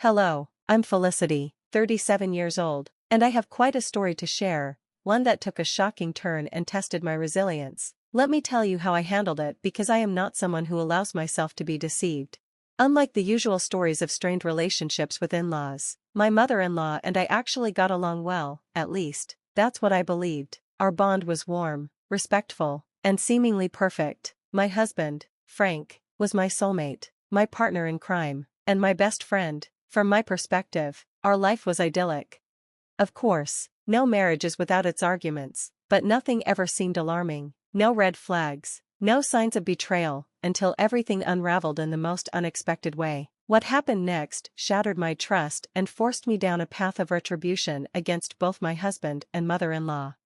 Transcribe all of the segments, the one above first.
Hello, I'm Felicity, 37 years old, and I have quite a story to share, one that took a shocking turn and tested my resilience. Let me tell you how I handled it because I am not someone who allows myself to be deceived. Unlike the usual stories of strained relationships with in-laws, my mother-in-law and I actually got along well, at least, that's what I believed. Our bond was warm, respectful, and seemingly perfect. My husband, Frank, was my soulmate, my partner in crime, and my best friend. From my perspective, our life was idyllic. Of course, no marriage is without its arguments, but nothing ever seemed alarming, no red flags, no signs of betrayal, until everything unraveled in the most unexpected way. What happened next shattered my trust and forced me down a path of retribution against both my husband and mother-in-law.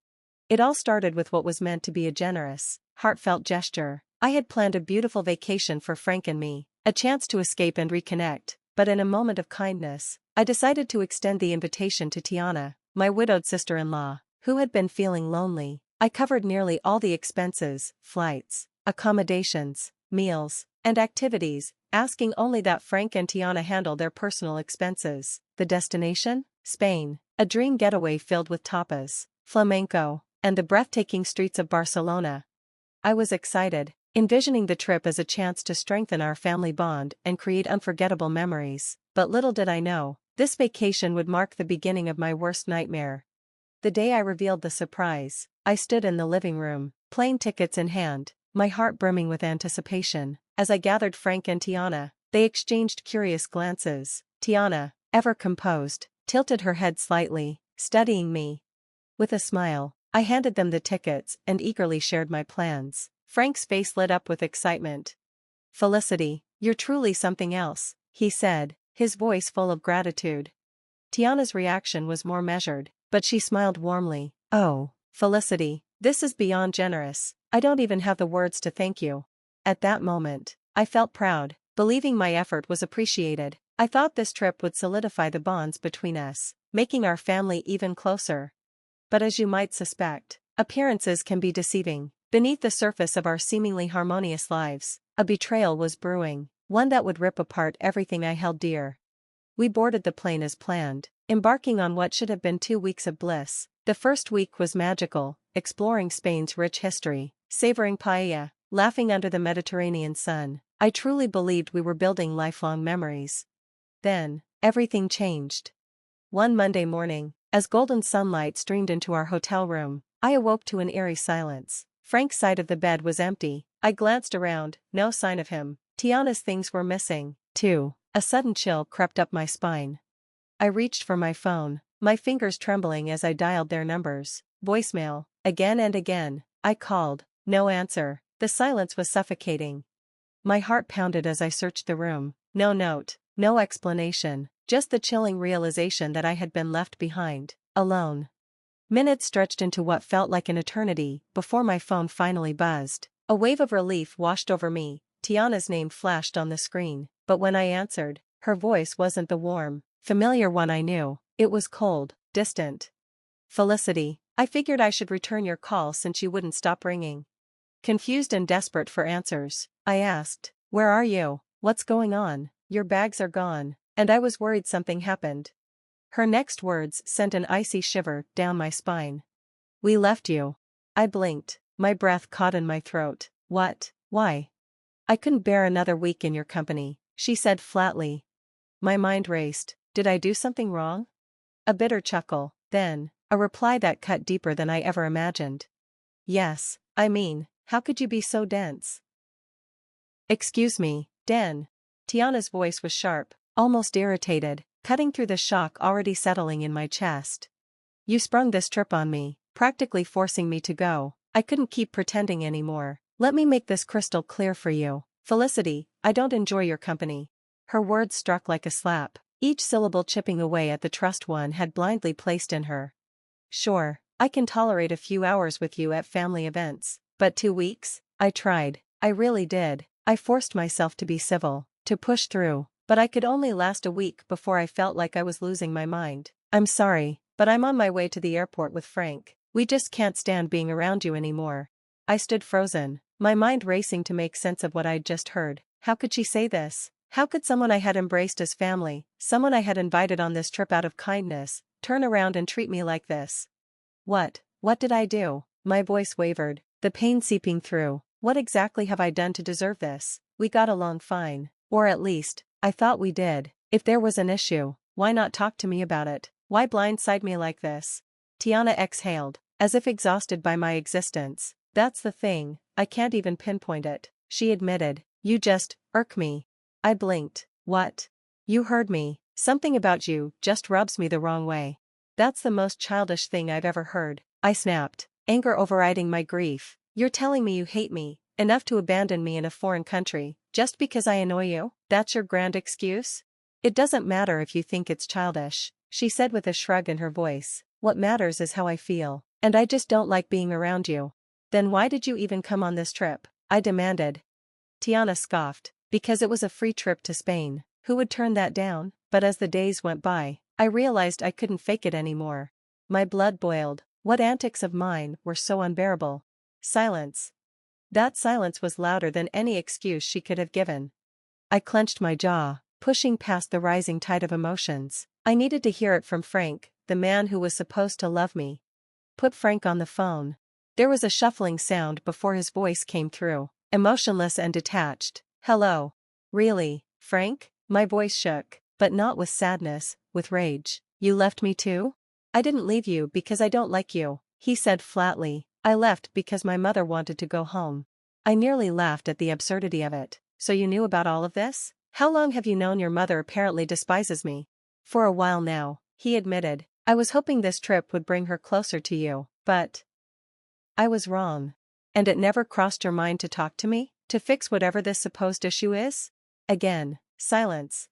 It all started with what was meant to be a generous, heartfelt gesture. I had planned a beautiful vacation for Frank and me, a chance to escape and reconnect, but in a moment of kindness, I decided to extend the invitation to Tiana, my widowed sister-in-law, who had been feeling lonely. I covered nearly all the expenses, flights, accommodations, meals, and activities, asking only that Frank and Tiana handle their personal expenses. The destination? Spain, a dream getaway filled with tapas, flamenco, and the breathtaking streets of Barcelona. I was excited, envisioning the trip as a chance to strengthen our family bond and create unforgettable memories, but little did I know, this vacation would mark the beginning of my worst nightmare. The day I revealed the surprise, I stood in the living room, plane tickets in hand, my heart brimming with anticipation. As I gathered Frank and Tiana, they exchanged curious glances. Tiana, ever composed, tilted her head slightly, studying me. With a smile, I handed them the tickets and eagerly shared my plans. Frank's face lit up with excitement. "Felicity, you're truly something else," he said, his voice full of gratitude. Tiana's reaction was more measured, but she smiled warmly. "Oh, Felicity, this is beyond generous. I don't even have the words to thank you." At that moment, I felt proud, believing my effort was appreciated. I thought this trip would solidify the bonds between us, making our family even closer. But as you might suspect, appearances can be deceiving. Beneath the surface of our seemingly harmonious lives, a betrayal was brewing, one that would rip apart everything I held dear. We boarded the plane as planned, embarking on what should have been 2 weeks of bliss. The first week was magical, exploring Spain's rich history, savoring paella, laughing under the Mediterranean sun. I truly believed we were building lifelong memories. Then, everything changed. One Monday morning, as golden sunlight streamed into our hotel room, I awoke to an eerie silence. Frank's side of the bed was empty. I glanced around, no sign of him. Tiana's things were missing, too. A sudden chill crept up my spine. I reached for my phone, my fingers trembling as I dialed their numbers. Voicemail, again and again. I called, no answer. The silence was suffocating. My heart pounded as I searched the room. No note, no explanation, just the chilling realization that I had been left behind, alone. Minutes stretched into what felt like an eternity before my phone finally buzzed. A wave of relief washed over me. Tiana's name flashed on the screen, but when I answered, her voice wasn't the warm, familiar one I knew. It was cold, distant. "Felicity, I figured I should return your call since you wouldn't stop ringing." Confused and desperate for answers, I asked, "Where are you? What's going on? Your bags are gone," and I was worried something happened. Her next words sent an icy shiver down my spine. "We left you." I blinked, my breath caught in my throat. "What? Why?" "I couldn't bear another week in your company," she said flatly. My mind raced. Did I do something wrong? A bitter chuckle, then, a reply that cut deeper than I ever imagined. "Yes, I mean, how could you be so dense?" "Excuse me, Den." Tiana's voice was sharp, almost irritated, cutting through the shock already settling in my chest. "You sprung this trip on me, practically forcing me to go. I couldn't keep pretending anymore. Let me make this crystal clear for you. Felicity, I don't enjoy your company." Her words struck like a slap, each syllable chipping away at the trust one had blindly placed in her. "Sure, I can tolerate a few hours with you at family events, but 2 weeks?" I tried, I really did. I forced myself to be civil, to push through, but I could only last a week before I felt like I was losing my mind. "I'm sorry, but I'm on my way to the airport with Frank. We just can't stand being around you anymore." I stood frozen, my mind racing to make sense of what I'd just heard. How could she say this? How could someone I had embraced as family, someone I had invited on this trip out of kindness, turn around and treat me like this? What did I do? My voice wavered, the pain seeping through. What exactly have I done to deserve this? We got along fine. Or at least, I thought we did. If there was an issue, why not talk to me about it? Why blindside me like this? Tiana exhaled, as if exhausted by my existence. That's the thing, I can't even pinpoint it, she admitted. You just irk me. I blinked. What? You heard me. Something about you just rubs me the wrong way. That's the most childish thing I've ever heard, I snapped, anger overriding my grief. You're telling me you hate me, enough to abandon me in a foreign country, just because I annoy you? That's your grand excuse? It doesn't matter if you think it's childish, she said with a shrug in her voice. What matters is how I feel, and I just don't like being around you. Then why did you even come on this trip? I demanded. Tiana scoffed. Because it was a free trip to Spain. Who would turn that down? But as the days went by, I realized I couldn't fake it anymore. My blood boiled. What antics of mine were so unbearable? Silence. That silence was louder than any excuse she could have given. I clenched my jaw, pushing past the rising tide of emotions. I needed to hear it from Frank, the man who was supposed to love me. Put Frank on the phone. There was a shuffling sound before his voice came through, emotionless and detached. Hello. Really, Frank? My voice shook, but not with sadness, with rage. You left me too? I didn't leave you because I don't like you, he said flatly. I left because my mother wanted to go home. I nearly laughed at the absurdity of it. So you knew about all of this? How long have you known your mother apparently despises me? For a while now, he admitted. I was hoping this trip would bring her closer to you, but I was wrong. And it never crossed your mind to talk to me? To fix whatever this supposed issue is? Again, silence.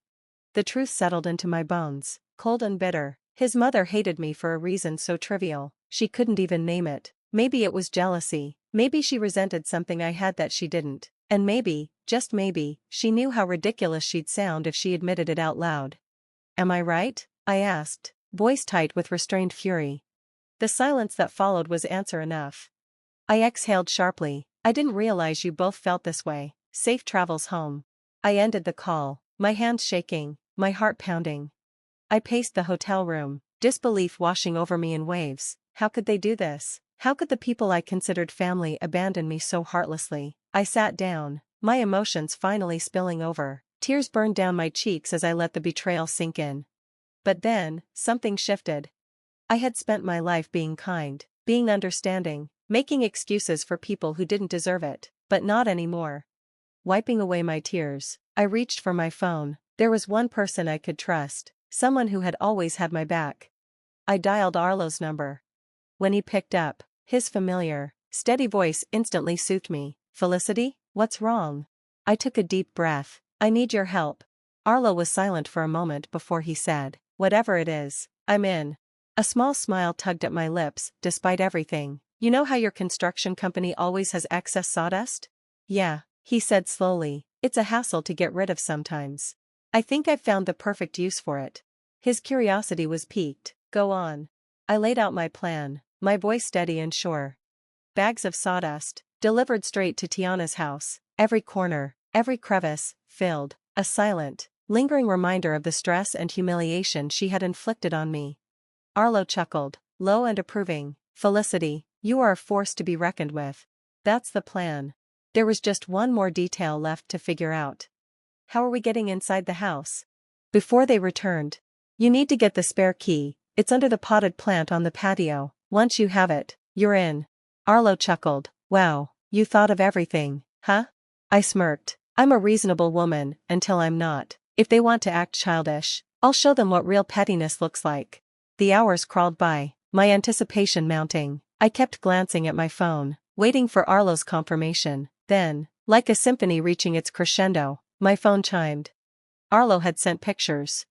The truth settled into my bones, cold and bitter. His mother hated me for a reason so trivial, she couldn't even name it. Maybe it was jealousy, maybe she resented something I had that she didn't, and maybe, just maybe, she knew how ridiculous she'd sound if she admitted it out loud. Am I right? I asked, voice tight with restrained fury. The silence that followed was answer enough. I exhaled sharply. I didn't realize you both felt this way. Safe travels home. I ended the call, my hands shaking, my heart pounding. I paced the hotel room, disbelief washing over me in waves. How could they do this? How could the people I considered family abandon me so heartlessly? I sat down, my emotions finally spilling over. Tears burned down my cheeks as I let the betrayal sink in. But then, something shifted. I had spent my life being kind, being understanding, making excuses for people who didn't deserve it, but not anymore. Wiping away my tears, I reached for my phone. There was one person I could trust, someone who had always had my back. I dialed Arlo's number. When he picked up, his familiar, steady voice instantly soothed me. Felicity, what's wrong? I took a deep breath. I need your help. Arlo was silent for a moment before he said, whatever it is, I'm in. A small smile tugged at my lips, despite everything. You know how your construction company always has excess sawdust? Yeah, he said slowly, it's a hassle to get rid of sometimes. I think I've found the perfect use for it. His curiosity was piqued. Go on. I laid out my plan, my voice steady and sure. Bags of sawdust, delivered straight to Tiana's house, every corner, every crevice, filled, a silent, lingering reminder of the stress and humiliation she had inflicted on me. Arlo chuckled, low and approving. Felicity, you are a force to be reckoned with. That's the plan. There was just one more detail left to figure out. How are we getting inside the house? Before they returned. You need to get the spare key, it's under the potted plant on the patio. Once you have it, you're in. Arlo chuckled. Wow, you thought of everything, huh? I smirked. I'm a reasonable woman, until I'm not. If they want to act childish, I'll show them what real pettiness looks like. The hours crawled by, my anticipation mounting. I kept glancing at my phone, waiting for Arlo's confirmation. Then, like a symphony reaching its crescendo, my phone chimed. Arlo had sent pictures.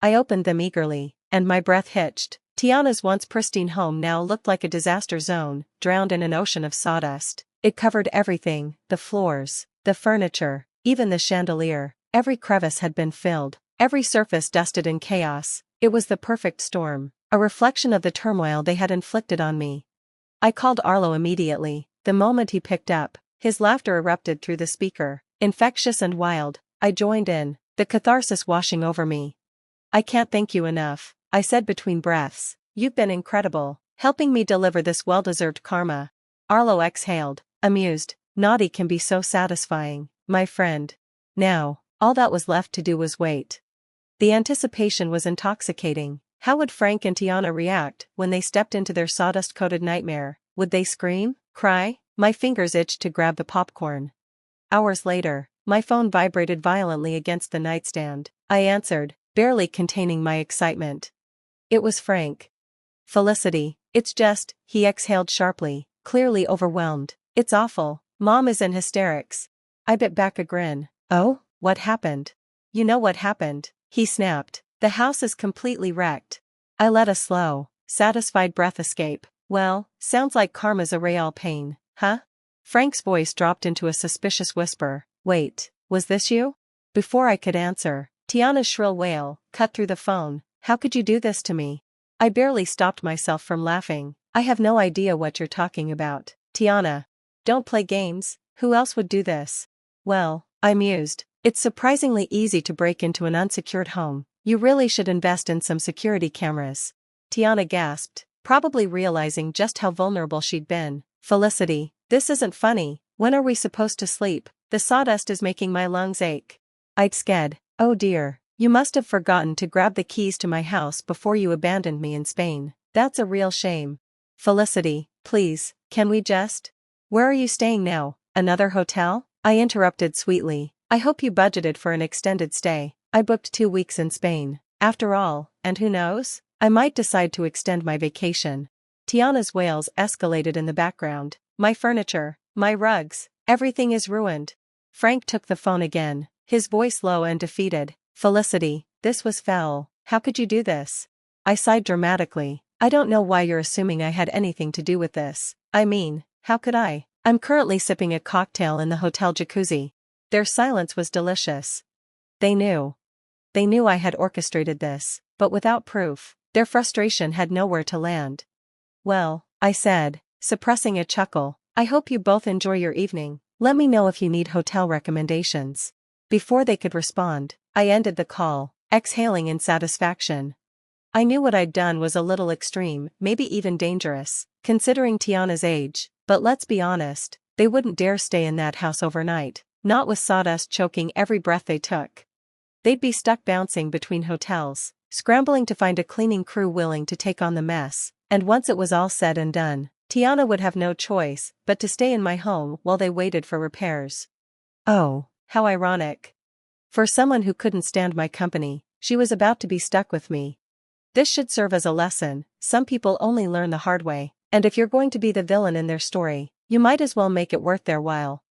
I opened them eagerly, and my breath hitched. Tiana's once pristine home now looked like a disaster zone, drowned in an ocean of sawdust. It covered everything, the floors, the furniture, even the chandelier. Every crevice had been filled, every surface dusted in chaos. It was the perfect storm, a reflection of the turmoil they had inflicted on me. I called Arlo immediately. The moment he picked up, his laughter erupted through the speaker, infectious and wild. I joined in. the catharsis washing over me. I can't thank you enough, I said between breaths. You've been incredible, helping me deliver this well-deserved karma. Arlo exhaled, amused. Naughty can be so satisfying, my friend. Now, all that was left to do was wait. The anticipation was intoxicating. How would Frank and Tiana react when they stepped into their sawdust-coated nightmare? Would they scream? Cry? My fingers itched to grab the popcorn. Hours later, my phone vibrated violently against the nightstand. I answered, barely containing my excitement. It was Frank. Felicity, it's just, he exhaled sharply, clearly overwhelmed. It's awful. Mom is in hysterics. I bit back a grin. Oh, what happened? You know what happened, he snapped. The house is completely wrecked. I let a slow, satisfied breath escape. Well, sounds like karma's a real pain, huh? Frank's voice dropped into a suspicious whisper. Wait, was this you? Before I could answer, Tiana's shrill wail cut through the phone. How could you do this to me? I barely stopped myself from laughing. I have no idea what you're talking about, Tiana. Don't play games, who else would do this? Well, I mused, it's surprisingly easy to break into an unsecured home. You really should invest in some security cameras. Tiana gasped, probably realizing just how vulnerable she'd been. Felicity, this isn't funny. When are we supposed to sleep? The sawdust is making my lungs ache. I'd scared. Oh dear, you must have forgotten to grab the keys to my house before you abandoned me in Spain. That's a real shame. Felicity, please, can we just? Where are you staying now? Another hotel? I interrupted sweetly. I hope you budgeted for an extended stay. I booked 2 weeks in Spain. After all, and who knows? I might decide to extend my vacation. Tiana's wails escalated in the background. My furniture, my rugs, everything is ruined. Frank took the phone again, his voice low and defeated. Felicity, this was foul. How could you do this? I sighed dramatically. I don't know why you're assuming I had anything to do with this. I mean, how could I? I'm currently sipping a cocktail in the hotel jacuzzi. Their silence was delicious. They knew. They knew I had orchestrated this, but without proof, their frustration had nowhere to land. Well, I said, suppressing a chuckle, I hope you both enjoy your evening. Let me know if you need hotel recommendations. Before they could respond, I ended the call, exhaling in satisfaction. I knew what I'd done was a little extreme, maybe even dangerous, considering Tiana's age, but let's be honest, they wouldn't dare stay in that house overnight, not with sawdust choking every breath they took. They'd be stuck bouncing between hotels, scrambling to find a cleaning crew willing to take on the mess, and once it was all said and done, Tiana would have no choice but to stay in my home while they waited for repairs. Oh, how ironic. For someone who couldn't stand my company, she was about to be stuck with me. This should serve as a lesson. Some people only learn the hard way, and if you're going to be the villain in their story, you might as well make it worth their while.